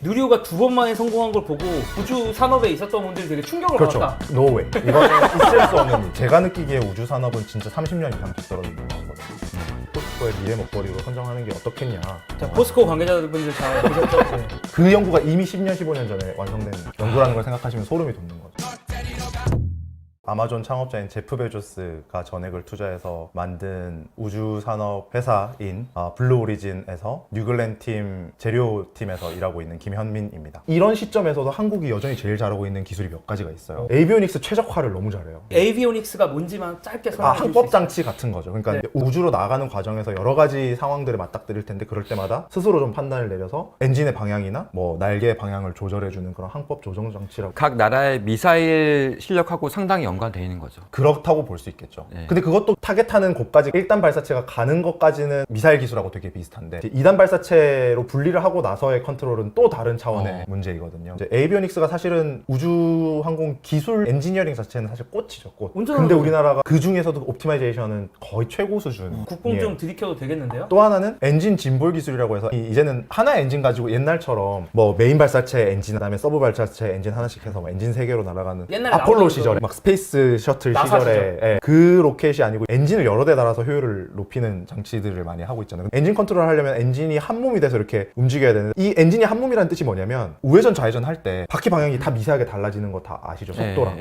누리호가 2번 만에 성공한 걸 보고 우주 산업에 있었던 분들이 되게 충격을 그렇죠. 받았다. 노웨이. 이거는 있을 수 없는 일. 제가 느끼기에 우주 산업은 진짜 30년 이상 뒤떨어진 것 같거든요. 포스코의 미래 먹거리로 선정하는 게 어떻겠냐. 자, 포스코 관계자분들 잘 보셨죠? 네. 그 연구가 이미 10년, 15년 전에 완성된 연구라는 걸 생각하시면 소름이 돋는 거죠. 아마존 창업자인 제프 베조스가 전액을 투자해서 만든 우주 산업 회사인 블루 오리진에서 뉴글랜드 팀 재료팀에서 일하고 있는 김현민입니다. 이런 시점에서도 한국이 여전히 제일 잘하고 있는 기술이 몇 가지가 있어요. 에이비오닉스 최적화를 너무 잘해요. 에이비오닉스가 뭔지만 짧게 설명해 주실 수 항법 있어요? 장치 같은 거죠. 그러니까 네. 이제 우주로 나가는 과정에서 여러 가지 상황들을 맞닥뜨릴 텐데 그럴 때마다 스스로 좀 판단을 내려서 엔진의 방향이나 뭐 날개의 방향을 조절해주는 그런 항법 조정 장치라고. 각 나라의 미사일 실력하고 상당히 연관되어 있는 거죠. 그렇다고 볼 수 있겠죠. 네. 근데 그것도 타겟하는 곳까지 1단 발사체가 가는 것까지는 미사일 기술하고 되게 비슷한데 2단 발사체로 분리를 하고 나서의 컨트롤은 또 다른 차원의 문제이거든요. 이제 에이비오닉스가 사실은 우주 항공 기술 엔지니어링 자체는 사실 꽃이죠, 꽃. 근데 우리나라가 그 중에서도 옵티마이제이션은 거의 최고 수준. 국뽕 좀 들이켜도 되겠는데요? 또 하나는 엔진 진볼 기술이라고 해서 이제는 하나의 엔진 가지고 옛날처럼 뭐 메인 발사체 엔진 그다음에 서브 발사체 엔진 하나씩 해서 뭐 엔진 3개로 날아가는 옛날에 아폴로 나오던 시절에 막 스페이스 셔틀 나사 시절에 예, 그 로켓이 아니고 엔진을 여러 대 달아서 효율을 높이는 장치들을 많이 하고 있잖아요. 엔진 컨트롤 하려면 엔진이 한 몸이 돼서 이렇게 움직여야 되는데 이 엔진이 한 몸이라는 뜻이 뭐냐면 우회전 좌회전 할 때 바퀴 방향이 다 미세하게 달라지는 거 다 아시죠? 속도랑.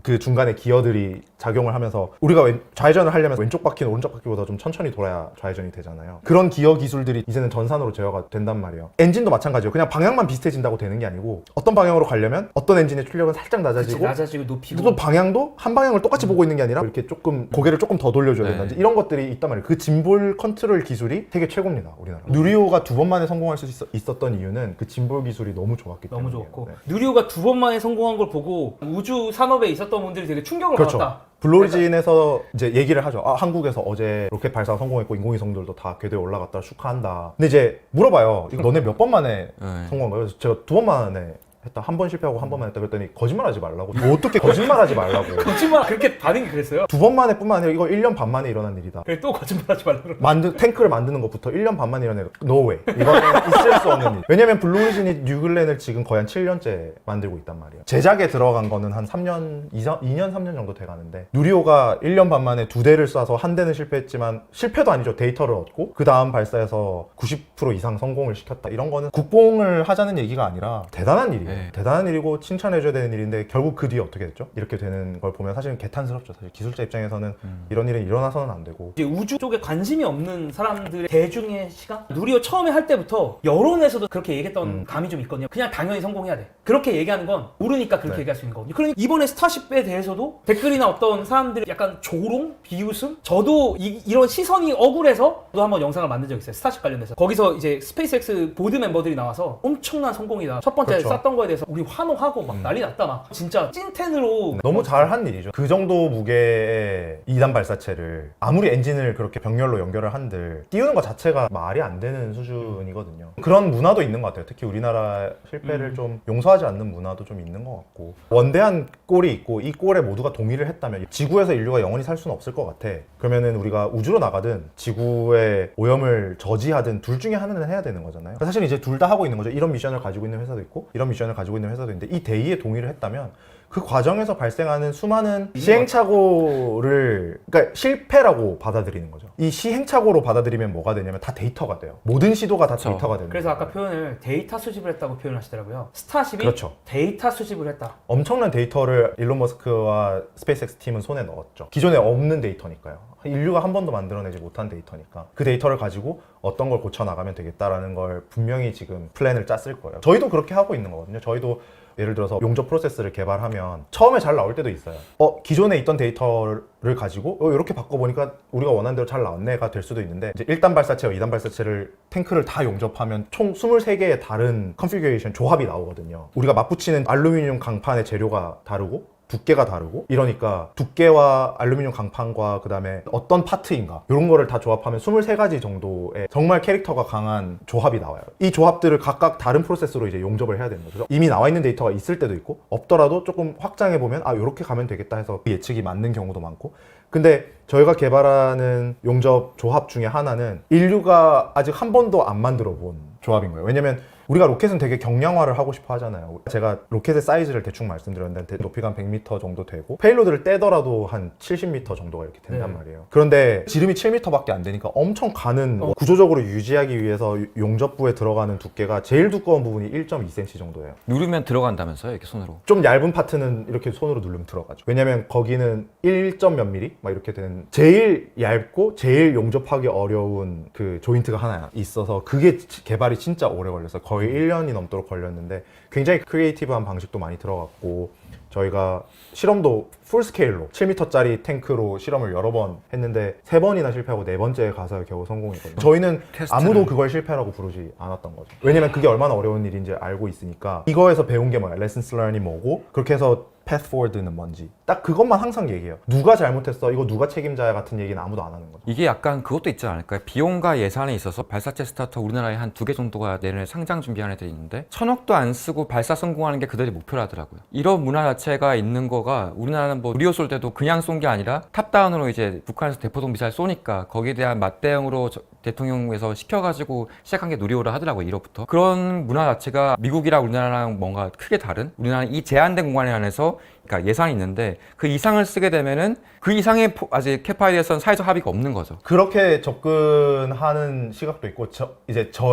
그 중간에 기어들이 작용을 하면서 우리가 좌회전을 하려면 왼쪽 바퀴는 오른쪽 바퀴보다 좀 천천히 돌아야 좌회전이 되잖아요. 그런 기어 기술들이 이제는 전산으로 제어가 된단 말이에요. 엔진도 마찬가지예요. 그냥 방향만 비슷해진다고 되는 게 아니고 어떤 방향으로 가려면 어떤 엔진의 출력은 살짝 낮아지고 낮아지고 높이고 또 방향도 한 방향을 똑같이 보고 있는 게 아니라 이렇게 조금 고개를 조금 더 돌려줘야 된다든지 이런 것들이 있단 말이에요. 그 짐볼 컨트롤 기술이 되게 최고입니다. 우리나라. 누리호가 2번 만에 성공할 수 있었던 이유는 그 짐볼 기술이 너무 좋았기 때문에. 너무 좋았고 네. 누리호가 2번 만에 성공한 걸 보고 우주 산업에 있었던 분들이 되게 충격을 그렇죠. 받았다. 블루오리진에서 이제 얘기를 하죠. 한국에서 어제 로켓 발사 성공했고 인공위성들도 다 궤도에 올라갔다 축하한다. 근데 이제 물어봐요. 이거 너네 몇 번 만에 성공한 거예요? 그래서 제가 2번 만에 했다. 한 번 실패하고 한 번만 했다 그랬더니 거짓말하지 말라고. 뭐 어떻게 거짓말하지 말라고. 거짓말 그렇게 반응이 그랬어요? 2번 만에 뿐만 아니라 이거 1년 반 만에 일어난 일이다. 그래 또 거짓말하지 말라고. 탱크를 만드는 것부터 1년 반 만에 일어난 일. No way. 이거는 있을 수 없는 일. 왜냐면 블루오리진이 뉴글랜을 지금 거의 한 7년째 만들고 있단 말이에요. 제작에 들어간 거는 한 2년 3년 정도 돼가는데 누리호가 1년 반 만에 2대를 쏴서 한 대는 실패했지만 실패도 아니죠. 데이터를 얻고 그 다음 발사에서 90% 이상 성공을 시켰다. 이런 거는 국뽕을 하자는 얘기가 아니라 대단한 일이에요. 대단한 일이고 칭찬해줘야 되는 일인데 결국 그 뒤에 어떻게 됐죠? 이렇게 되는 걸 보면 사실은 개탄스럽죠. 사실 기술자 입장에서는 이런 일은 일어나서는 안 되고. 이제 우주 쪽에 관심이 없는 사람들의 대중의 시각? 누리호 처음에 할 때부터 여론에서도 그렇게 얘기했던 감이 좀 있거든요. 그냥 당연히 성공해야 돼. 그렇게 얘기하는 건 모르니까 그렇게 얘기할 수 있는 거거든요. 그러니 이번에 스타쉽에 대해서도 댓글이나 어떤 사람들이 약간 조롱? 비웃음? 저도 이런 시선이 억울해서 또 한번 영상을 만든 적 있어요. 스타쉽 관련돼서. 거기서 이제 스페이스X 보드 멤버들이 나와서 엄청난 성공이다. 첫 번째 그렇죠. 쐈던 거에 대해서 우리 환호하고 막 난리 났다. 막 진짜 찐텐으로 너무 잘한 일이죠. 그 정도 무게의 2단 발사체를 아무리 엔진을 그렇게 병렬로 연결을 한들 띄우는 것 자체가 말이 안 되는 수준이거든요. 그런 문화도 있는 것 같아요. 특히 우리나라 실패를 좀 용서하지 않는 문화도 좀 있는 것 같고 원대한 골이 있고 이 골에 모두가 동의를 했다면 지구에서 인류가 영원히 살 수는 없을 것 같아. 그러면은 우리가 우주로 나가든 지구의 오염을 저지하든 둘 중에 하나는 해야 되는 거잖아요. 사실 이제 둘 다 하고 있는 거죠. 이런 미션을 가지고 있는 회사도 있고 이런 미션을 가지고 있는 회사도 있는데 이 대의에 동의를 했다면 그 과정에서 발생하는 수많은 시행착오를 그러니까 실패라고 받아들이는 거죠. 이 시행착오로 받아들이면 뭐가 되냐면 다 데이터가 돼요. 모든 시도가 다 데이터가 되는 그래서 거예요. 아까 표현을 데이터 수집을 했다고 표현하시더라고요. 스타쉽이 그렇죠. 데이터 수집을 했다. 엄청난 데이터를 일론 머스크와 스페이스X 팀은 손에 넣었죠. 기존에 없는 데이터니까요. 인류가 한 번도 만들어내지 못한 데이터니까 그 데이터를 가지고 어떤 걸 고쳐나가면 되겠다라는 걸 분명히 지금 플랜을 짰을 거예요. 저희도 그렇게 하고 있는 거거든요. 저희도 예를 들어서 용접 프로세스를 개발하면 처음에 잘 나올 때도 있어요. 기존에 있던 데이터를 가지고 이렇게 바꿔보니까 우리가 원하는 대로 잘 나왔네가 될 수도 있는데 이제 1단 발사체와 2단 발사체를 탱크를 다 용접하면 총 23개의 다른 컨피규레이션 조합이 나오거든요. 우리가 맞붙이는 알루미늄 강판의 재료가 다르고 두께가 다르고 이러니까 두께와 알루미늄 강판과 그 다음에 어떤 파트인가 이런 거를 다 조합하면 23가지 정도의 정말 캐릭터가 강한 조합이 나와요. 이 조합들을 각각 다른 프로세스로 이제 용접을 해야 되는 거죠. 이미 나와 있는 데이터가 있을 때도 있고 없더라도 조금 확장해 보면 이렇게 가면 되겠다 해서 그 예측이 맞는 경우도 많고 근데 저희가 개발하는 용접 조합 중에 하나는 인류가 아직 한 번도 안 만들어 본 조합인 거예요. 왜냐면 우리가 로켓은 되게 경량화를 하고 싶어 하잖아요. 제가 로켓의 사이즈를 대충 말씀드렸는데 높이가 한 100m 정도 되고 페일로드를 떼더라도 한 70m 정도가 이렇게 된단 네. 말이에요. 그런데 지름이 7m밖에 안 되니까 엄청 가는 구조적으로 유지하기 위해서 용접부에 들어가는 두께가 제일 두꺼운 부분이 1.2cm 정도예요. 누르면 들어간다면서요? 이렇게 손으로. 좀 얇은 파트는 이렇게 손으로 누르면 들어가죠. 왜냐면 거기는 1점 몇 미리 막 이렇게 되는 제일 얇고 제일 용접하기 어려운 그 조인트가 하나 있어서 그게 개발이 진짜 오래 걸렸어요. 거의 1년이 넘도록 걸렸는데 굉장히 크리에이티브한 방식도 많이 들어갔고 저희가 실험도 풀스케일로 7m짜리 탱크로 실험을 여러 번 했는데 3번이나 실패하고 4번째에 가서 겨우 성공했거든요. 저희는 아무도 그걸 실패라고 부르지 않았던 거죠. 왜냐면 그게 얼마나 어려운 일인지 알고 있으니까 이거에서 배운 게 뭐야? Lessons learned이 뭐고 그렇게 해서 path forward는 뭔지 딱 그것만 항상 얘기해요. 누가 잘못했어? 이거 누가 책임자야? 같은 얘기는 아무도 안 하는 거죠. 이게 약간 그것도 있지 않을까요? 비용과 예산에 있어서 발사체 스타터 우리나라에 한 2개 정도가 내년에 상장 준비하는 애들이 있는데 1,000억도 안 쓰고 발사 성공하는 게 그들의 목표라더라고요. 이런 문화 자체가 있는 거가 우리나라는 뭐 누리호 쏠 때도 그냥 쏜 게 아니라 탑다운으로 이제 북한에서 대포동 미사일 쏘니까 거기에 대한 맞대응으로 대통령에서 시켜가지고 시작한 게 누리호라 하더라고요. 1호부터. 그런 문화 자체가 미국이랑 우리나라랑 뭔가 크게 다른 우리나라는 이 제한된 공간에 한해서 그러니까 예산이 있는데 그 이상을 쓰게 되면은 그 이상의 아직 캐파에 대해서는 사회적 합의가 없는 거죠. 그렇게 접근하는 시각도 있고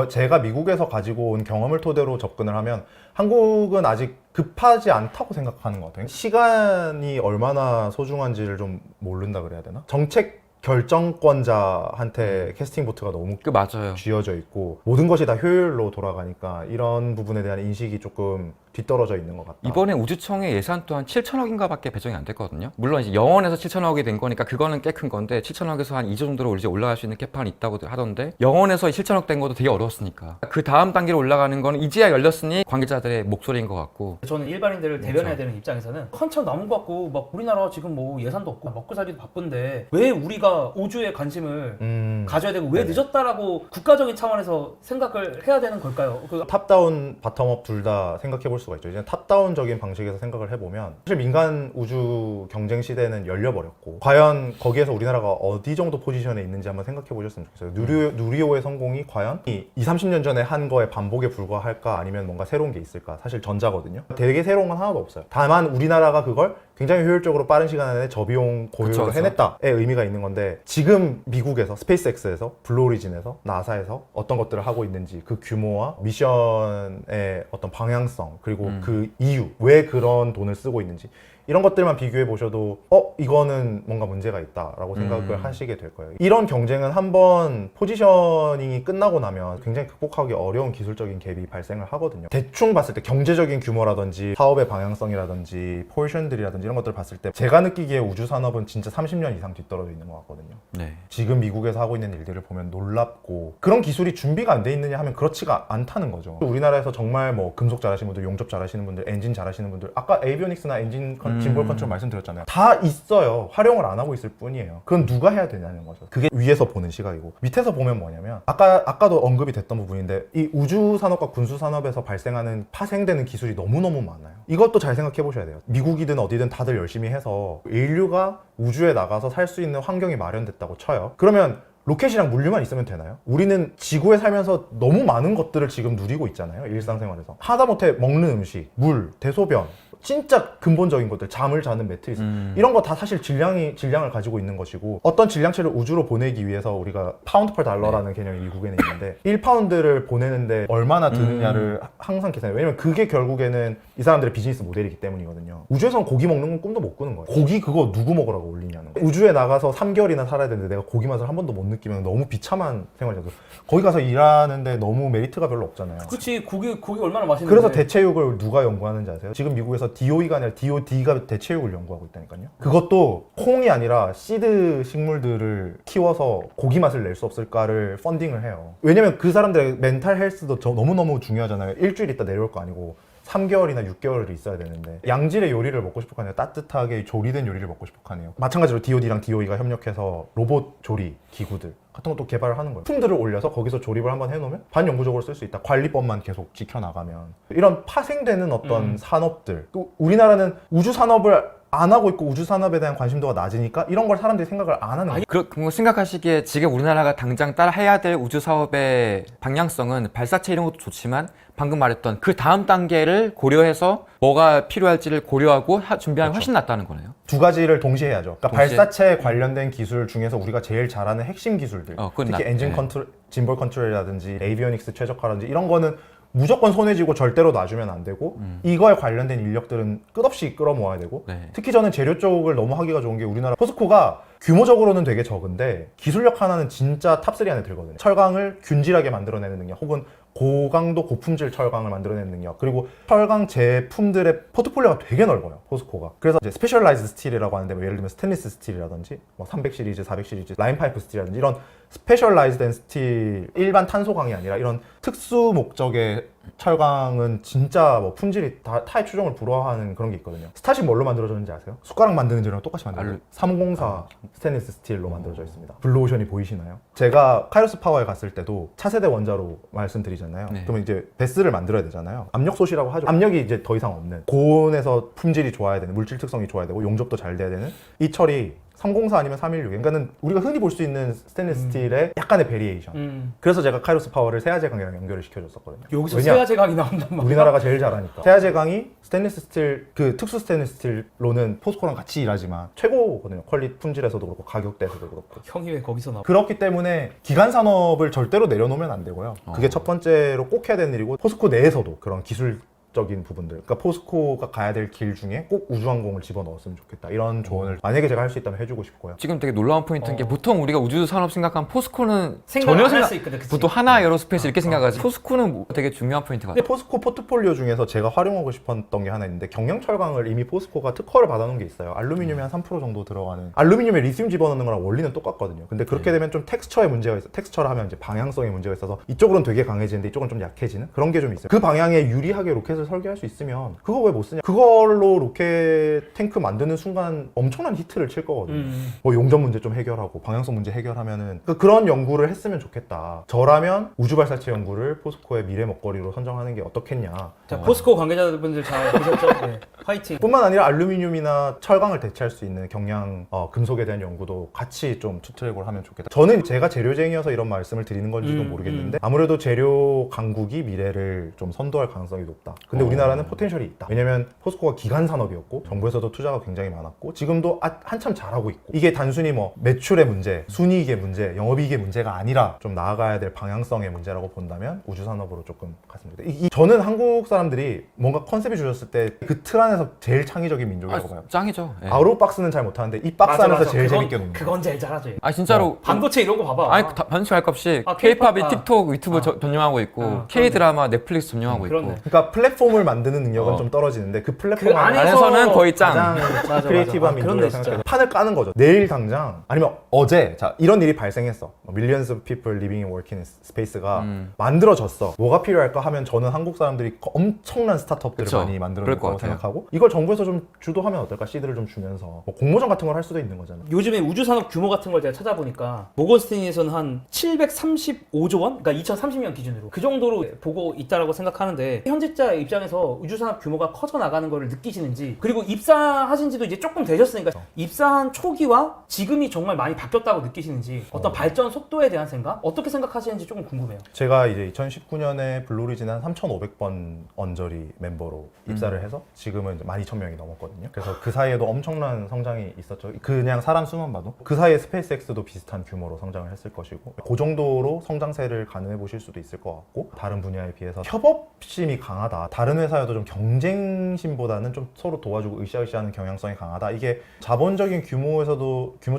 제가 미국에서 가지고 온 경험을 토대로 접근을 하면 한국은 아직 급하지 않다고 생각하는 것 같아요. 시간이 얼마나 소중한지를 좀 모른다 그래야 되나? 정책 결정권자한테 캐스팅 보트가 너무 그 맞아요. 쥐어져 있고 모든 것이 다 효율로 돌아가니까 이런 부분에 대한 인식이 조금 뒤떨어져 있는 것 같다. 이번에 우주청의 예산 또한 7천억인가 밖에 배정이 안 됐거든요. 물론 이제 영원에서 7천억이 된 거니까 그거는 꽤 큰 건데 7천억에서 한 2조 정도로 이제 올라갈 수 있는 캐파는 있다고 하던데 영원에서 7천억 된 것도 되게 어려웠으니까 그 다음 단계로 올라가는 거는 이제야 열렸으니 관계자들의 목소리인 것 같고 저는 일반인들을 대변해야 되는 입장에서는 한참 남은 것 같고 막 우리나라 지금 뭐 예산도 없고 먹고 살기도 바쁜데 왜 우리가 우주에 관심을 가져야 되고 왜 네네. 늦었다라고 국가적인 차원에서 생각을 해야 되는 걸까요? 탑다운, 바텀업 둘 다 생각해 볼 수가 있죠. 이제 탑다운적인 방식에서 생각을 해보면 사실 민간 우주 경쟁 시대는 열려버렸고 과연 거기에서 우리나라가 어디 정도 포지션에 있는지 한번 생각해 보셨으면 좋겠어요. 누리호의 성공이 과연 이 30년 전에 한 거의 반복에 불과할까 아니면 뭔가 새로운 게 있을까? 사실 전자거든요. 되게 새로운 건 하나도 없어요. 다만 우리나라가 그걸 굉장히 효율적으로 빠른 시간 안에 저비용 고효율로 그쵸. 해냈다의 의미가 있는 건데 지금 미국에서 스페이스X에서 블루오리진에서 나사에서 어떤 것들을 하고 있는지 그 규모와 미션의 어떤 방향성 그리고 그 이유 왜 그런 돈을 쓰고 있는지 이런 것들만 비교해 보셔도 이거는 뭔가 문제가 있다라고 생각을 하시게 될 거예요. 이런 경쟁은 한번 포지셔닝이 끝나고 나면 굉장히 극복하기 어려운 기술적인 갭이 발생을 하거든요. 대충 봤을 때 경제적인 규모라든지 사업의 방향성이라든지 포지션들이라든지 이런 것들을 봤을 때 제가 느끼기에 우주 산업은 진짜 30년 이상 뒤떨어져 있는 것 같거든요. 네. 지금 미국에서 하고 있는 일들을 보면 놀랍고 그런 기술이 준비가 안 돼 있느냐 하면 그렇지가 않다는 거죠. 우리나라에서 정말 뭐 금속 잘하시는 분들, 용접 잘하시는 분들, 엔진 잘하시는 분들 아까 에이비오닉스나 엔진 짐볼 컨트롤 말씀드렸잖아요. 다 있어요. 활용을 안 하고 있을 뿐이에요. 그건 누가 해야 되냐는 거죠. 그게 위에서 보는 시각이고 밑에서 보면 뭐냐면 아까도 언급이 됐던 부분인데 이 우주 산업과 군수 산업에서 발생하는 파생되는 기술이 너무너무 많아요. 이것도 잘 생각해 보셔야 돼요. 미국이든 어디든 다들 열심히 해서 인류가 우주에 나가서 살 수 있는 환경이 마련됐다고 쳐요. 그러면 로켓이랑 물류만 있으면 되나요? 우리는 지구에 살면서 너무 많은 것들을 지금 누리고 있잖아요. 일상생활에서. 하다못해 먹는 음식, 물, 대소변 진짜 근본적인 것들, 잠을 자는 매트리스 이런 거 다 사실 질량을 가지고 있는 것이고 어떤 질량체를 우주로 보내기 위해서 우리가 파운드 퍼 달러라는 개념이 미국에는 있는데 1파운드를 보내는데 얼마나 드느냐를 항상 계산해요. 왜냐면 그게 결국에는 이 사람들의 비즈니스 모델이기 때문이거든요. 우주에선 고기 먹는 건 꿈도 못 꾸는 거예요. 고기 그거 누구 먹으라고 올리냐는 거예요. 우주에 나가서 3개월이나 살아야 되는데 내가 고기 맛을 한 번도 못 느끼면 너무 비참한 생활이죠. 거기 가서 일하는데 너무 메리트가 별로 없잖아요. 그렇지 고기 얼마나 맛있는데. 그래서 대체육을 누가 연구하는지 아세요? 지금 미국에서 DOE가 아니라 DOD가 대체육을 연구하고 있다니까요. 그것도 콩이 아니라 씨드 식물들을 키워서 고기 맛을 낼 수 없을까를 펀딩을 해요. 왜냐면 그 사람들의 멘탈 헬스도 너무너무 중요하잖아요. 일주일 있다 내려올 거 아니고 3개월이나 6개월을 있어야 되는데 양질의 요리를 먹고 싶어 하네요. 따뜻하게 조리된 요리를 먹고 싶어 하네요. 마찬가지로 DOD랑 DOE가 협력해서 로봇 조리 기구들 같은 것도 개발을 하는 거예요. 품들을 올려서 거기서 조립을 한번 해놓으면 반영구적으로 쓸 수 있다. 관리법만 계속 지켜나가면 이런 파생되는 어떤 산업들 또 우리나라는 우주 산업을 안 하고 있고 우주 산업에 대한 관심도가 낮으니까 이런 걸 사람들이 생각을 안 하는 거예요. 그럼 생각하시기에 지금 우리나라가 당장 따라 해야 될 우주 사업의 방향성은 발사체 이런 것도 좋지만 방금 말했던 그 다음 단계를 고려해서 뭐가 필요할지를 고려하고 준비하면 그렇죠. 훨씬 낫다는 거네요. 두 가지를 동시에 해야죠. 그러니까 동시에? 발사체 관련된 기술 중에서 우리가 제일 잘하는 핵심 기술들, 그건 특히 엔진 네. 컨트롤, 짐볼 컨트롤이라든지 에이비오닉스 최적화라든지 이런 거는 무조건 손에 쥐고 절대로 놔주면 안 되고 이거에 관련된 인력들은 끝없이 끌어모아야 되고 네. 특히 저는 재료 쪽을 너무 하기가 좋은 게 우리나라 포스코가 규모적으로는 되게 적은데 기술력 하나는 진짜 탑3 안에 들거든요. 철강을 균질하게 만들어내는 능력 혹은 고강도 고품질 철강을 만들어내는 능력 그리고 철강 제품들의 포트폴리오가 되게 넓어요 포스코가. 그래서 이제 스페셜라이즈 스틸이라고 하는데 뭐 예를 들면 스테인리스 스틸이라든지 뭐 300 시리즈, 400 시리즈, 라인 파이프 스틸이라든지 이런 스페셜라이즈된 스틸 일반 탄소강이 아니라 이런 특수 목적의 철강은 진짜 뭐 품질이 다 타입 추종을 불허하는 그런 게 있거든요. 스타쉽 뭘로 만들어졌는지 아세요? 숟가락 만드는 재료랑 똑같이 만들어요. 304 스테인리스 스틸로 만들어져 있습니다. 블루오션이 보이시나요? 제가 카이로스 파워에 갔을 때도 차세대 원자로 말씀드리잖아요. 네. 그러면 이제 베스를 만들어야 되잖아요. 압력솥이라고 하죠. 압력이 이제 더 이상 없는 고온에서 품질이 좋아야 되는 물질 특성이 좋아야 되고 용접도 잘 돼야 되는 이 철이 304 아니면 316. 그러니까는 우리가 흔히 볼 수 있는 스테인리스 스틸의 약간의 베리에이션. 그래서 제가 카이로스 파워를 세아제강이랑 연결을 시켜줬었거든요. 여기서 왜냐? 세아제강이 나온단 말이야. 우리나라가 제일 잘하니까. 세아제강이 스테인리스 스틸, 그 특수 스테인리스 스틸로는 포스코랑 같이 일하지만 최고거든요. 퀄리티 품질에서도 그렇고 가격대에서도 그렇고. 형이 왜 거기서 나와? 그렇기 때문에 기간 산업을 절대로 내려놓으면 안 되고요. 그게 첫 번째로 꼭 해야 되는 일이고 포스코 내에서도 그런 기술 적인 부분들, 그러니까 포스코가 가야 될 길 중에 꼭 우주항공을 집어넣었으면 좋겠다 이런 조언을 만약에 제가 할 수 있다면 해주고 싶고요. 지금 되게 놀라운 포인트인 게 보통 우리가 우주 산업 생각하면 포스코는 생각 전혀 안 할 수 있거든. 그치? 보통 하나 에어로스페이스 이렇게 생각하지 포스코는 뭐 되게 중요한 포인트 같아요. 근데 포스코 포트폴리오 중에서 제가 활용하고 싶었던 게 하나 있는데 경량철강을 이미 포스코가 특허를 받아놓은 게 있어요. 알루미늄이 한 3% 정도 들어가는 알루미늄에 리튬 집어넣는 거랑 원리는 똑같거든요. 근데 그렇게 되면 좀 텍스처에 문제가 있어. 텍스처를 하면 이제 방향성에 문제가 있어서 이쪽으로는 되게 강해지는데 이쪽은 좀 약해지는 그런 게 좀 있어요. 그 방향에 유리하게 로켓을 설계할 수 있으면 그거 왜 못 쓰냐? 그걸로 로켓 탱크 만드는 순간 엄청난 히트를 칠 거거든요. 뭐 용접 문제 좀 해결하고 방향성 문제 해결하면은 그런 연구를 했으면 좋겠다. 저라면 우주 발사체 연구를 포스코의 미래 먹거리로 선정하는 게 어떻겠냐. 자, 포스코 관계자분들 잘 보셨죠? 네. 화이팅. 뿐만 아니라 알루미늄이나 철강을 대체할 수 있는 경량 금속에 대한 연구도 같이 좀 투트랙을 하면 좋겠다. 저는 제가 재료쟁이여서 이런 말씀을 드리는 건지도 모르겠는데 아무래도 재료 강국이 미래를 좀 선도할 가능성이 높다. 근데 우리나라는 포텐셜이 있다. 왜냐면 포스코가 기간 산업이었고 정부에서도 투자가 굉장히 많았고 지금도 한참 잘하고 있고 이게 단순히 뭐 매출의 문제, 순이익의 문제, 영업이익의 문제가 아니라 좀 나아가야 될 방향성의 문제라고 본다면 우주 산업으로 조금 갔으면 좋겠다. 저는 한국 사람들이 뭔가 컨셉이 주셨을 때 그 틀 안에서 제일 창의적인 민족이라고 봐요. 짱이죠. 예. 아웃 박스는 잘 못하는데 이 박스 안에서 제일 재밌게 노는 거예요. 그건 제일 잘하죠. 진짜로 반도체 이런 거 봐봐. 아니 반도체 할 것 없이 아, K-팝이 K-pop. 틱톡, 유튜브 전용하고 있고 K-드라마, 넷플릭스 전용하고 있고 그러네. 그러니까 플랫폼을 만드는 능력은 좀 떨어지는데 그 플랫폼 그 안에서는 거의 짱. 가장 크리에이티브한 맞아. 민족이라고 그렇네, 생각해요. 판을 까는 거죠. 내일 당장 아니면 어제 자 이런 일이 발생했어. Millions of people living and working in space가 만들어졌어. 뭐가 필요할까 하면 저는 한국 사람들이 엄청난 스타트업들을 그쵸. 많이 그럴 만들어낼 것 거라고 같아요. 생각하고 이걸 정부에서 좀 주도하면 어떨까? 시드를 좀 주면서 뭐 공모전 같은 걸 할 수도 있는 거잖아요. 요즘에 우주 산업 규모 같은 걸 제가 찾아보니까 모건스탠리에서는 한 735조 원? 그러니까 2030년 기준으로 그 정도로 보고 있다라고 생각하는데 현직자 입장에서 우주 산업 규모가 커져 나가는 거를 느끼시는지 그리고 입사하신 지도 이제 조금 되셨으니까 입사한 초기와 지금이 정말 많이 바뀌었다고 느끼시는지 어떤 발전 속도에 대한 생각? 어떻게 생각하시는지 조금 궁금해요. 제가 이제 2019년에 블루리진 한 3,500번 언저리 멤버로 입사를 해서 지금은 이제 12,000명이 넘었거든요. 그래서 그 사이에도 엄청난 성장이 있었죠. 그냥 사람 수만 봐도. 그 사이에 스페이스X도 비슷한 규모로 성장을 했을 것이고 그 정도로 성장세를 가늠해 보실 수도 있을 것 같고 다른 분야에 비해서 협업심이 강하다. 다른 회사여도 좀 경쟁심보다는 좀 서로 도와주고 으쌰으쌰하는 경향성이 강하다. 이게 자본적인 규모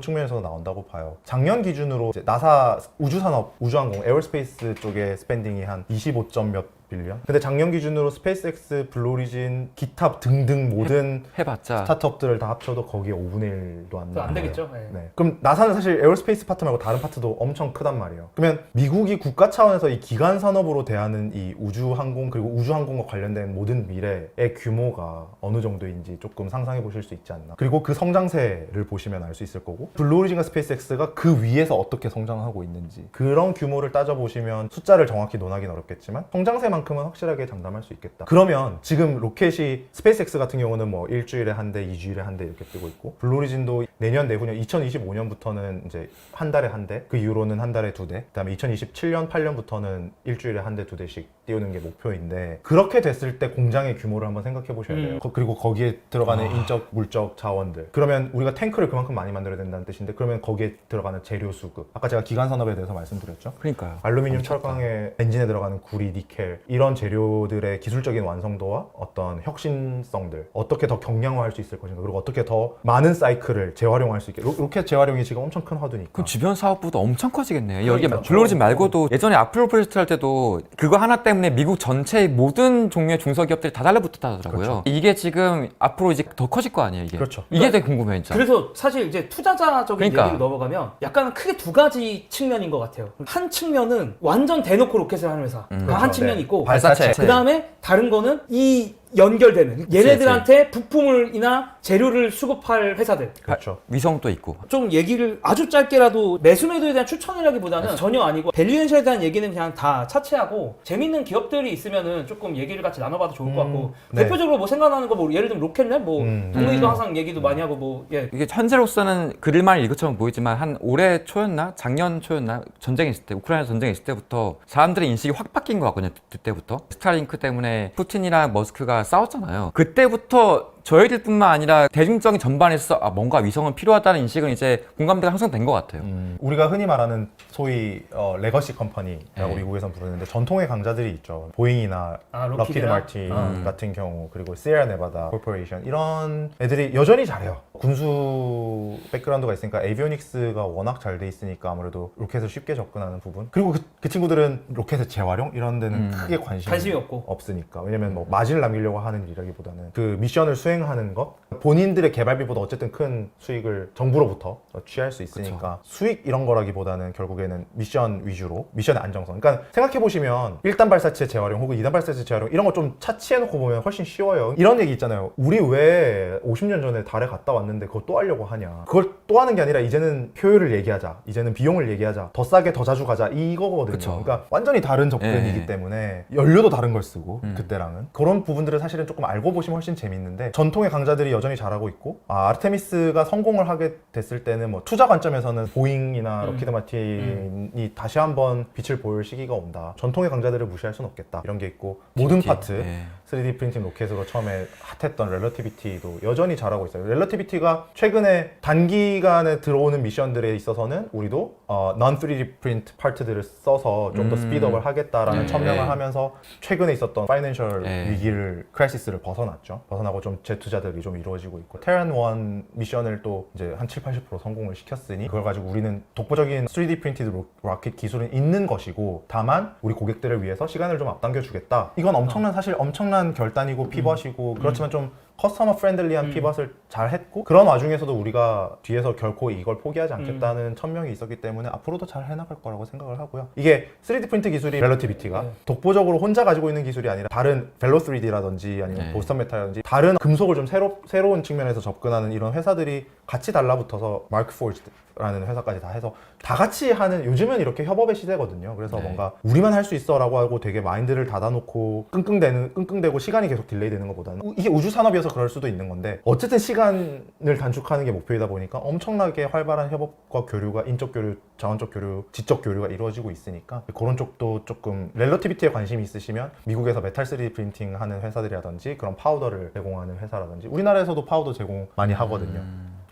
측면에서도 나온다고 봐요. 작년 기준으로 이제 나사 우주산업, 우주항공, 에어스페이스 쪽에 스펜딩이 한 25점 몇 빌리언? 근데 작년 기준으로 스페이스X, 블루오리진, 기타 등등 모든 해봤자 스타트업들을 다 합쳐도 거기에 5분의 1도 안 안 나와요. 되겠죠? 네. 네. 그럼 나사는 사실 에어스페이스 파트 말고 다른 파트도 엄청 크단 말이에요. 그러면 미국이 국가 차원에서 이 기간 산업으로 대하는 이 우주항공 그리고 우주항공과 관련된 모든 미래의 규모가 어느 정도인지 조금 상상해 보실 수 있지 않나. 그리고 그 성장세를 보시면 알 수 있을 거고 블루오리진과 스페이스X가 그 위에서 어떻게 성장하고 있는지 그런 규모를 따져보시면 숫자를 정확히 논하기는 어렵겠지만 성장세만 만큼은 확실하게 장담할 수 있겠다. 그러면 지금 로켓이 스페이스X 같은 경우는 뭐 일주일에 한 대, 2주일에 한 대 이렇게 뜨고 있고 블루오리진도 내년 내후년 2025년부터는 이제 한 달에 한 대, 그 이후로는 한 달에 2대, 그다음에 2027년 8년부터는 일주일에 한 대, 2대씩 띄우는 게 목표인데 그렇게 됐을 때 공장의 규모를 한번 생각해 보셔야 돼요. 그리고 거기에 들어가는 인적, 물적 자원들. 그러면 우리가 탱크를 그만큼 많이 만들어야 된다는 뜻인데 그러면 거기에 들어가는 재료 수급. 아까 제가 기간 산업에 대해서 말씀드렸죠. 그러니까요. 알루미늄, 철강의 엔진에 들어가는 구리, 니켈 이런 재료들의 기술적인 완성도와 어떤 혁신성들 어떻게 더 경량화할 수 있을 것인가 그리고 어떻게 더 많은 사이클을 재활용할 수 있게 로켓 재활용이 지금 엄청 큰 화두니까 그럼 주변 사업부도 엄청 커지겠네요. 여기 그러니까. 블루오리진 말고도 예전에 아폴로 프로젝트 할 때도 그거 하나 때문에 미국 전체의 모든 종류의 중소기업들이 다 달라붙었다 하더라고요. 그렇죠. 이게 지금 앞으로 이제 더 커질 거 아니에요, 이게. 그렇죠. 이게 되게 궁금해요, 진짜. 그래서 사실 이제 투자자적인 그러니까. 얘기를 넘어가면 약간 크게 두 가지 측면인 것 같아요. 한 측면은 완전 대놓고 로켓을 하는 회사. 한 그렇죠. 측면이 네. 있고 발사체. 그 다음에 다른 거는 이 연결되는 얘네들한테 부품을이나 재료를 수급할 회사들. 그렇죠. 위성도 있고. 좀 얘기를 아주 짧게라도 매수매도에 대한 추천이라기보다는 전혀 아니고 밸류에이션에 대한 얘기는 그냥 다 차치하고 재밌는 기업들이 있으면은 조금 얘기를 같이 나눠봐도 좋을 것 같고 네. 대표적으로 뭐 생각나는 거 뭐 예를 들면 로켓랩 뭐 동문이도 항상 얘기도 많이 하고 뭐 예. 이게 현재로서는 글만 읽은 보이지만 한 올해 초였나? 작년 초였나? 전쟁이 있을 때, 우크라이나 전쟁이 있을 때부터 사람들의 인식이 확 바뀐 것 같거든요. 그때부터. 스타링크 때문에 푸틴이랑 머스크가 싸웠잖아요. 그때부터 저희들뿐만 아니라 대중적인 전반에서 뭔가 위성은 필요하다는 인식은 이제 공감대가 형성된 것 같아요. 우리가 흔히 말하는 소위 레거시 컴퍼니라고 네. 미국에선 부르는데 전통의 강자들이 있죠. 보잉이나 럭키드 럭키드나? 마틴 같은 경우 그리고 시에라 네바다 코퍼레이션 이런 애들이 여전히 잘해요. 군수 백그라운드가 있으니까 에비오닉스가 워낙 잘 돼 있으니까 아무래도 로켓을 쉽게 접근하는 부분 그리고 그 친구들은 로켓의 재활용 이런 데는 크게 관심이 없고 없으니까 왜냐면 뭐 마진을 남기려고 하는 일이라기보다는 그 미션을 수행하는 것 본인들의 개발비보다 어쨌든 큰 수익을 정부로부터 취할 수 있으니까 수익 이런 거라기보다는 결국에는 미션 위주로 미션의 안정성 그러니까 생각해보시면 1단 발사체 재활용 혹은 2단 발사체 재활용 이런 거 좀 차치해놓고 보면 훨씬 쉬워요. 이런 얘기 있잖아요. 우리 왜 50년 전에 달에 갔다 왔는데 그걸 또 하려고 하냐. 그걸 또 하는 게 아니라 이제는 효율을 얘기하자. 이제는 비용을 얘기하자. 더 싸게 더 자주 가자. 이거거든요. 그쵸. 그러니까 완전히 다른 접근이기 예. 때문에 연료도 다른 걸 쓰고 그때랑은 그런 부분들을 사실은 조금 알고 보시면 훨씬 재밌는데 전통의 강자들이 여전히 잘하고 있고 아르테미스가 성공을 하게 됐을 때는 뭐 투자 관점에서는 보잉이나 럭키드 마틴이 다시 한번 빛을 보일 시기가 온다. 전통의 강자들을 무시할 수는 없겠다. 이런 게 있고 모든 PT. 파트 예. 3D 프린팅 로켓으로 처음에 핫했던 렐러티비티도 여전히 잘하고 있어요. 렐러티비티가 최근에 단기간에 들어오는 미션들에 있어서는 우리도 non-3D 프린트 파트들을 써서 좀 더 스피드업을 하겠다라는 천명을 하면서 최근에 있었던 파이낸셜 위기를 크라이시스를 벗어났죠. 벗어나고 좀 재투자들이 좀 이루어지고 있고 테란 1 미션을 또 이제 한 7-80% 성공을 시켰으니 그걸 가지고 우리는 독보적인 3D 프린티드 로켓 기술은 있는 것이고 다만 우리 고객들을 위해서 시간을 좀 앞당겨 주겠다. 이건 엄청난 사실 엄청난 결단이고 피벗이고 그렇지만 좀 커스터머 프렌들리한 피벗을 잘 했고 그런 와중에서도 우리가 뒤에서 결코 이걸 포기하지 않겠다는 천명이 있었기 때문에 앞으로도 잘 해나갈 거라고 생각을 하고요. 이게 3D 프린트 기술이 렐러티비티가 독보적으로 혼자 가지고 있는 기술이 아니라 다른 벨로 3D라든지 아니면 보스턴 메탈이라든지 다른 금속을 좀 새로운 측면에서 접근하는 이런 회사들이 같이 달라붙어서 마크 포지라는 회사까지 다 해서 다 같이 하는 요즘은 이렇게 협업의 시대거든요. 그래서 뭔가 우리만 할 수 있어라고 하고 되게 마인드를 닫아놓고 끙끙대고 시간이 계속 딜레이되는 것보다는 이게 우주 산업이어서 그럴 수도 있는 건데 어쨌든 시간을 단축하는 게 목표이다 보니까 엄청나게 활발한 협업과 교류가 인적 교류, 자원적 교류, 지적 교류가 이루어지고 있으니까 그런 쪽도 조금 렐러티비티에 관심이 있으시면 미국에서 메탈 3D 프린팅 하는 회사들이라든지 그런 파우더를 제공하는 회사라든지 우리나라에서도 파우더 제공 많이 하거든요.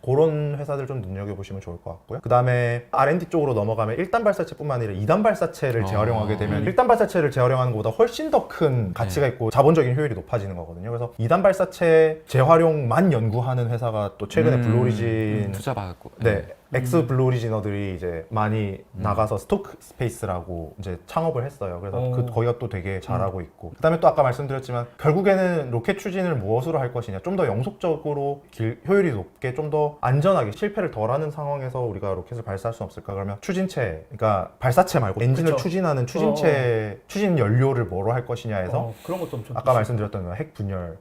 그런 회사들 좀 눈여겨보시면 좋을 것 같고요. 그 다음에 R&D 쪽으로 넘어가면 1단 발사체뿐만 아니라 2단 발사체를 재활용하게 되면 1단 발사체를 재활용하는 것보다 훨씬 더 큰 가치가 있고 자본적인 효율이 높아지는 거거든요. 그래서 2단 발사체 재활용만 연구하는 회사가 또 최근에 블루오리진 투자 받았고. 네. 엑스 블루 오리지너들이 이제 많이 나가서 스토크 스페이스라고 이제 창업을 했어요. 그래서 거기가 또 되게 잘하고 있고. 그다음에 또 아까 말씀드렸지만 결국에는 로켓 추진을 무엇으로 할 것이냐. 좀 더 영속적으로 효율이 높게 좀 더 안전하게 실패를 덜하는 상황에서 우리가 로켓을 발사할 수 없을까? 그러면 추진체, 그러니까 발사체 말고 엔진을 그쵸. 추진하는 추진체, 추진 연료를 뭐로 할 것이냐 해서 그런 것도 엄청 아까 말씀드렸던 그 핵 분열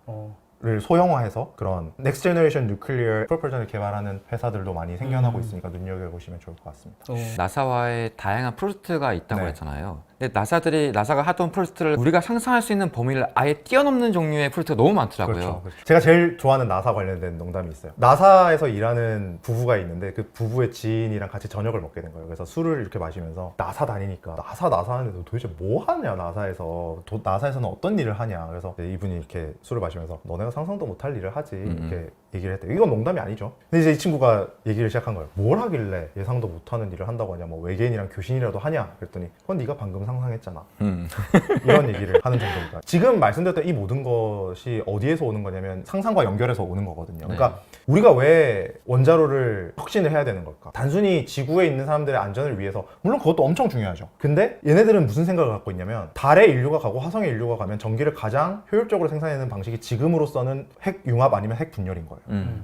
를 소형화해서 그런 넥스트 제너레이션 뉴클리어 프로펄션을 개발하는 회사들도 많이 생겨나고 있으니까 눈여겨보시면 좋을 것 같습니다. 나사와의 다양한 프로젝트가 있다고 네. 했잖아요. 근데 나사가 하던 프로젝트를 우리가 상상할 수 있는 범위를 아예 뛰어넘는 종류의 프로젝트가 너무 많더라고요. 그렇죠. 제가 제일 좋아하는 나사 관련된 농담이 있어요. 나사에서 일하는 부부가 있는데 그 부부의 지인이랑 같이 저녁을 먹게 된 거예요. 그래서 술을 이렇게 마시면서 나사 다니니까 나사 하는데 너 도대체 뭐 하냐 나사에서 나사에서는 어떤 일을 하냐. 그래서 이분이 이렇게 술을 마시면서 너네가 상상도 못할 일을 하지 이렇게 얘기를 했대요. 이건 농담이 아니죠. 근데 이제 이 친구가 얘기를 시작한 거예요. 뭘 하길래 예상도 못하는 일을 한다고 하냐. 뭐 외계인이랑 교신이라도 하냐. 그랬더니 그건 네가 방금 상상했잖아. 이런 얘기를 하는 정도입니다. 지금 말씀드렸던 이 모든 것이 어디에서 오는 거냐면 상상과 연결해서 오는 거거든요. 그러니까 우리가 왜 원자로를 혁신을 해야 되는 걸까? 단순히 지구에 있는 사람들의 안전을 위해서, 물론 그것도 엄청 중요하죠. 근데 얘네들은 무슨 생각을 갖고 있냐면 달에 인류가 가고 화성에 인류가 가면 전기를 가장 효율적으로 생산해내는 방식이 지금으로서는 핵 융합 아니면 핵 분열인 거예요.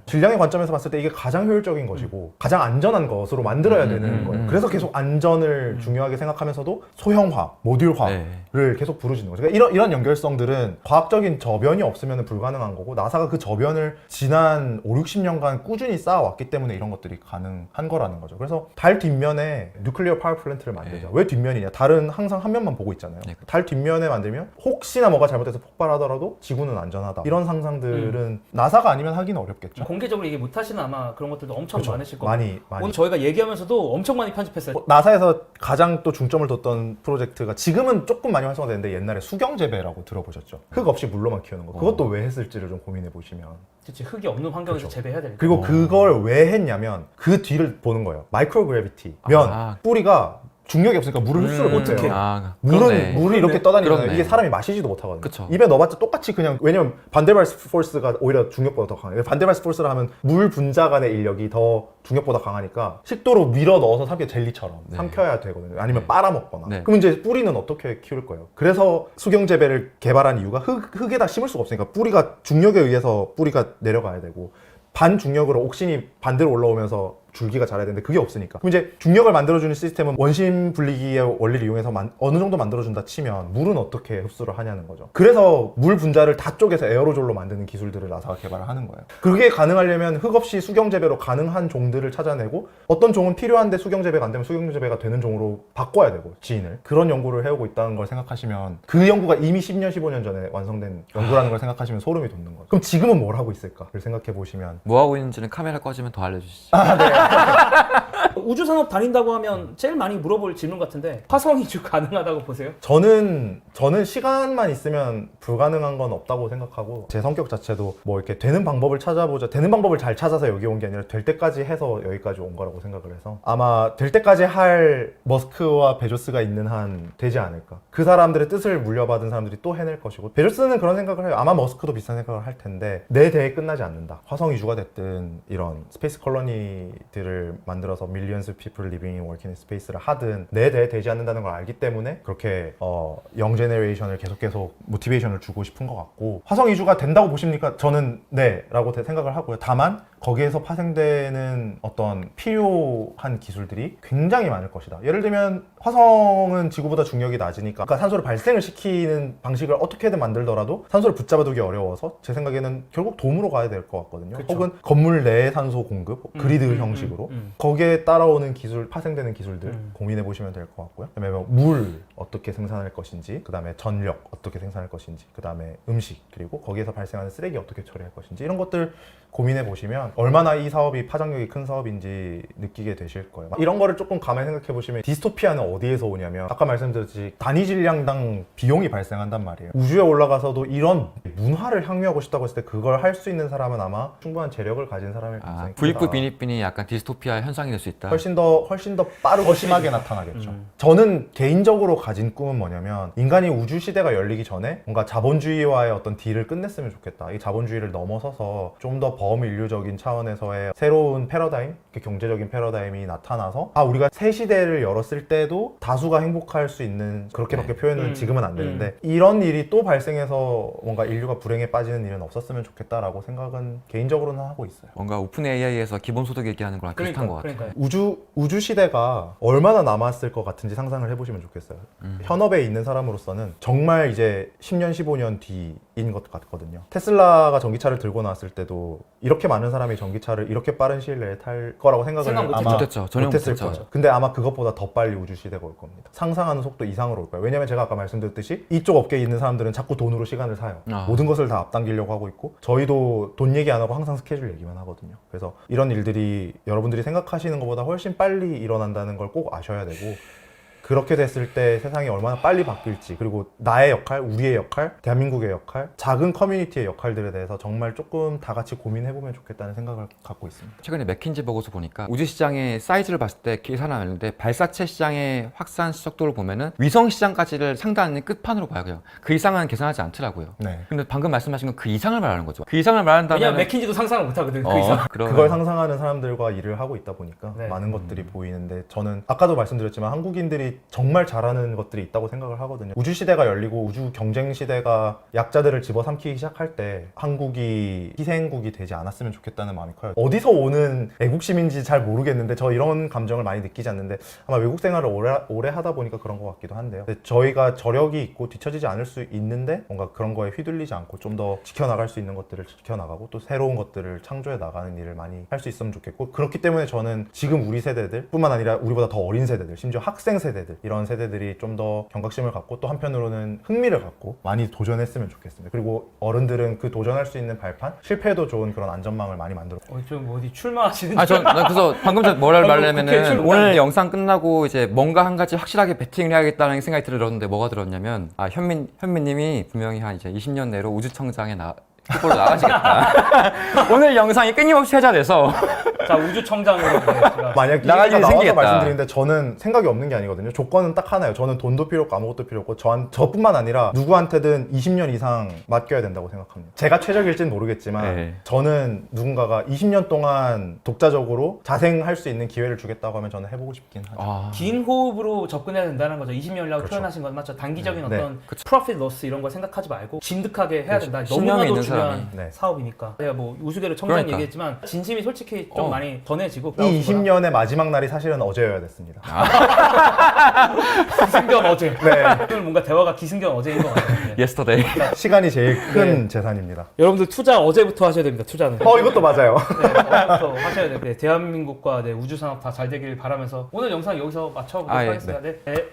질량의 관점에서 봤을 때 이게 가장 효율적인 것이고 가장 안전한 것으로 만들어야 되는 거예요. 그래서 계속 안전을 중요하게 생각하면서도 소형화, 모듈화를 계속 부르시는 거죠. 그러니까 이런 연결성들은 과학적인 저변이 없으면 불가능한 거고, 나사가 그 저변을 지난 5, 60년간 꾸준히 쌓아왔기 때문에 이런 것들이 가능한 거라는 거죠. 그래서 달 뒷면에 뉴클리어 파워 플랜트를 만들자. 왜 뒷면이냐? 달은 항상 한 면만 보고 있잖아요. 달 뒷면에 만들면 혹시나 뭐가 잘못해서 폭발하더라도 지구는 안전하다. 이런 상상들은 나사가 아니면 하기는 어렵겠죠. 공개적으로 얘기 못 하시는 아마 그런 것들도 엄청 그렇죠. 많으실 거고. 많이. 오늘 저희가 얘기하면서도 엄청 많이 편집했어요. 나사에서 가장 또 중점을 뒀던 프로젝트가 지금은 조금 많이 활성화되는데 옛날에 수경재배라고 들어보셨죠? 흙 없이 물로만 키우는 거. 그것도 왜 했을지를 좀 고민해 보시면. 그치, 흙이 없는 환경에서 그렇죠. 재배해야 되니까. 그리고 그걸 왜 했냐면 그 뒤를 보는 거예요. 마이크로그래비티면 뿌리가 중력이 없으니까 물을 흡수를 못해요. 그러네. 물이 이렇게 떠다니면 그렇네. 이게 사람이 마시지도 못하거든요. 그쵸. 입에 넣어봤자 똑같이 그냥, 왜냐면 반데르발스 포스가 오히려 중력보다 더 강해요. 반데르발스 포스를 하면 물 분자 간의 인력이 더 중력보다 강하니까 식도로 밀어 넣어서 삼켜 젤리처럼 삼켜야 되거든요. 아니면 빨아먹거나. 그럼 이제 뿌리는 어떻게 키울 거예요? 그래서 수경재배를 개발한 이유가 흙에다 심을 수가 없으니까 뿌리가 중력에 의해서 뿌리가 내려가야 되고, 반중력으로 옥신이 반대로 올라오면서 줄기가 자라야 되는데 그게 없으니까. 그럼 이제 중력을 만들어주는 시스템은 원심 분리기의 원리를 이용해서 어느 정도 만들어준다 치면 물은 어떻게 흡수를 하냐는 거죠. 그래서 물 분자를 다 쪼개서 에어로졸로 만드는 기술들을 나사가 개발을 하는 거예요. 그게 가능하려면 흙 없이 수경재배로 가능한 종들을 찾아내고, 어떤 종은 필요한데 수경재배가 안 되면 수경재배가 되는 종으로 바꿔야 되고, 지인을. 그런 연구를 해오고 있다는 걸 생각하시면, 그 연구가 이미 10년, 15년 전에 완성된 연구라는 걸 생각하시면 소름이 돋는 거죠. 그럼 지금은 뭘 하고 있을까를 생각해 보시면. 뭐 하고 있는지는 카메라 꺼지면 더 알려주시죠. 우주산업 다닌다고 하면 제일 많이 물어볼 질문 같은데, 화성 이주 가능하다고 보세요? 저는 시간만 있으면 불가능한 건 없다고 생각하고, 제 성격 자체도 뭐 이렇게 되는 방법을 찾아보자, 되는 방법을 잘 찾아서 여기 온 게 아니라 될 때까지 해서 여기까지 온 거라고 생각을 해서, 아마 될 때까지 할 머스크와 베조스가 있는 한 되지 않을까. 그 사람들의 뜻을 물려받은 사람들이 또 해낼 것이고, 베조스는 그런 생각을 해요. 아마 머스크도 비슷한 생각을 할 텐데, 내 대에 끝나지 않는다. 화성 이주가 됐든 이런 스페이스 컬러니들을 만들어서 millions of people living and working in space를 하든 내 대에 되지 않는다는 걸 알기 때문에 그렇게 영 제네레이션을 계속 모티베이션을 주고 싶은 것 같고, 화성 이주가 된다고 보십니까? 저는 네 라고 생각을 하고요. 다만 거기에서 파생되는 어떤 필요한 기술들이 굉장히 많을 것이다. 예를 들면 화성은 지구보다 중력이 낮으니까, 그러니까 산소를 발생을 시키는 방식을 어떻게든 만들더라도 산소를 붙잡아두기 어려워서 제 생각에는 결국 돔으로 가야 될 것 같거든요. 그쵸. 혹은 건물 내 산소 공급, 그리드 형식으로 거기에 따라오는 기술, 파생되는 기술들 고민해 보시면 될 것 같고요. 그다음에 뭐 물 어떻게 생산할 것인지, 그다음에 전력 어떻게 생산할 것인지, 그다음에 음식, 그리고 거기에서 발생하는 쓰레기 어떻게 처리할 것인지, 이런 것들 고민해 보시면 얼마나 이 사업이 파장력이 큰 사업인지 느끼게 되실 거예요. 이런 거를 조금 가만히 생각해 보시면, 디스토피아는 어디에서 오냐면, 아까 말씀드렸듯이 단위 질량당 비용이 발생한단 말이에요. 우주에 올라가서도 이런 문화를 향유하고 싶다고 했을 때 그걸 할 수 있는 사람은 아마 충분한 재력을 가진 사람일 가능성이 크다. 부익부 빈익빈이 약간 디스토피아 현상이 될 수 있다. 훨씬 더 빠르고 심하게 나타나겠죠. 저는 개인적으로 가진 꿈은 뭐냐면, 인간이 우주 시대가 열리기 전에 뭔가 자본주의와의 어떤 딜을 끝냈으면 좋겠다. 이 자본주의를 넘어서서 좀 더 범인류적인 차원에서의 새로운 패러다임, 경제적인 패러다임이 나타나서, 우리가 새 시대를 열었을 때도 다수가 행복할 수 있는, 그렇게밖에 표현은 지금은 안 되는데, 이런 일이 또 발생해서 뭔가 인류가 불행에 빠지는 일은 없었으면 좋겠다라고 생각은 개인적으로는 하고 있어요. 뭔가 오픈 AI에서 기본소득 얘기하는 거랑 비슷한 것 같아요. 우주 시대가 얼마나 남았을 것 같은지 상상을 해보시면 좋겠어요. 현업에 있는 사람으로서는 정말 이제 10년, 15년 뒤인 것 같거든요. 테슬라가 전기차를 들고 나왔을 때도 이렇게 많은 사람이 전기차를 이렇게 빠른 시일 내에 탈 거라고 생각을 생각 못했죠. 아마 못했죠. 전혀 못했을 못했죠. 거죠. 근데 아마 그것보다 더 빨리 우주 시대가 올 겁니다. 상상하는 속도 이상으로 올 거예요. 왜냐면 제가 아까 말씀드렸듯이 이쪽 업계에 있는 사람들은 자꾸 돈으로 시간을 사요. 모든 것을 다 앞당기려고 하고 있고 저희도 돈 얘기 안 하고 항상 스케줄 얘기만 하거든요. 그래서 이런 일들이 여러분들이 생각하시는 것보다 훨씬 빨리 일어난다는 걸 꼭 아셔야 되고 그렇게 됐을 때 세상이 얼마나 빨리 바뀔지 그리고 나의 역할, 우리의 역할, 대한민국의 역할, 작은 커뮤니티의 역할들에 대해서 정말 조금 다 같이 고민해보면 좋겠다는 생각을 갖고 있습니다. 최근에 맥킨지 보고서 보니까 우주 시장의 사이즈를 봤을 때 계산하는데 발사체 시장의 확산 속도를 보면은 위성 시장까지를 상대하는 끝판으로 봐요. 그냥 그 이상은 계산하지 않더라고요. 네. 근데 방금 말씀하신 건 그 이상을 말하는 거죠. 그 이상을 말한다면 왜냐면 맥킨지도 상상을 못하거든. 그 이상. 그걸 상상하는 사람들과 일을 하고 있다 보니까 네. 많은 것들이 보이는데 저는 아까도 말씀드렸지만 한국인들이 정말 잘하는 것들이 있다고 생각을 하거든요. 우주 시대가 열리고 우주 경쟁 시대가 약자들을 집어삼키기 시작할 때 한국이 희생국이 되지 않았으면 좋겠다는 마음이 커요. 어디서 오는 애국심인지 잘 모르겠는데 저 이런 감정을 많이 느끼지 않는데 아마 외국 생활을 오래 하다 보니까 그런 것 같기도 한데요. 근데 저희가 저력이 있고 뒤처지지 않을 수 있는데 뭔가 그런 거에 휘둘리지 않고 좀 더 지켜나갈 수 있는 것들을 지켜나가고 또 새로운 것들을 창조해 나가는 일을 많이 할 수 있으면 좋겠고 그렇기 때문에 저는 지금 우리 세대들 뿐만 아니라 우리보다 더 어린 세대들 심지어 학생 세대들 이런 세대들이 좀 더 경각심을 갖고 또 한편으로는 흥미를 갖고 많이 도전했으면 좋겠습니다. 그리고 어른들은 그 도전할 수 있는 발판 실패해도 좋은 그런 안전망을 많이 만들어 좀 어디 출마하시는 나 그래서 방금 전 뭐라 국회 말하냐면은 출마. 오늘 영상 끝나고 이제 뭔가 한 가지 확실하게 베팅을 해야겠다는 생각이 들었는데 뭐가 들었냐면 현민님이 분명히 한 이제 20년 내로 우주청장에 후보로 나가시겠다. 오늘 영상이 끊임없이 회자돼서 자 우주청장으로 제가 만약 나갈 기회가 일이 나와서 생기겠다. 말씀드리는데 저는 생각이 없는 게 아니거든요. 조건은 딱 하나예요. 저는 돈도 필요 없고 아무것도 필요 없고 저뿐만 아니라 누구한테든 20년 이상 맡겨야 된다고 생각합니다. 제가 최적일지는 모르겠지만 네. 저는 누군가가 20년 동안 독자적으로 자생할 수 있는 기회를 주겠다고 하면 저는 해보고 싶긴 하죠. 긴 호흡으로 접근해야 된다는 거죠. 20년이라고 그렇죠. 표현하신 건 맞죠. 단기적인 네. 어떤 프로핏 로스 이런 걸 생각하지 말고 진득하게 해야 그렇죠. 된다. 신념이 너무나도 있는 중요한 사람이. 네. 사업이니까. 제가 뭐 우수계로 청장 그러니까. 얘기했지만 진심이 솔직히 좀 많이 전해지고 이 20년의 마지막 날이 사실은 어제여야 됐습니다. 기승전 어제. 네. 오늘 뭔가 대화가 기승전 어제인 것 같아요. yesterday. 시간이 제일 큰 재산입니다. 여러분들 투자 어제부터 하셔야 됩니다. 투자는. 이것도 맞아요. 네, 어제부터 하셔야 돼요. 네, 대한민국과 우주 산업 다 잘 되길 바라면서 오늘 영상 여기서 마쳐보도록 예. 하겠습니다. 네.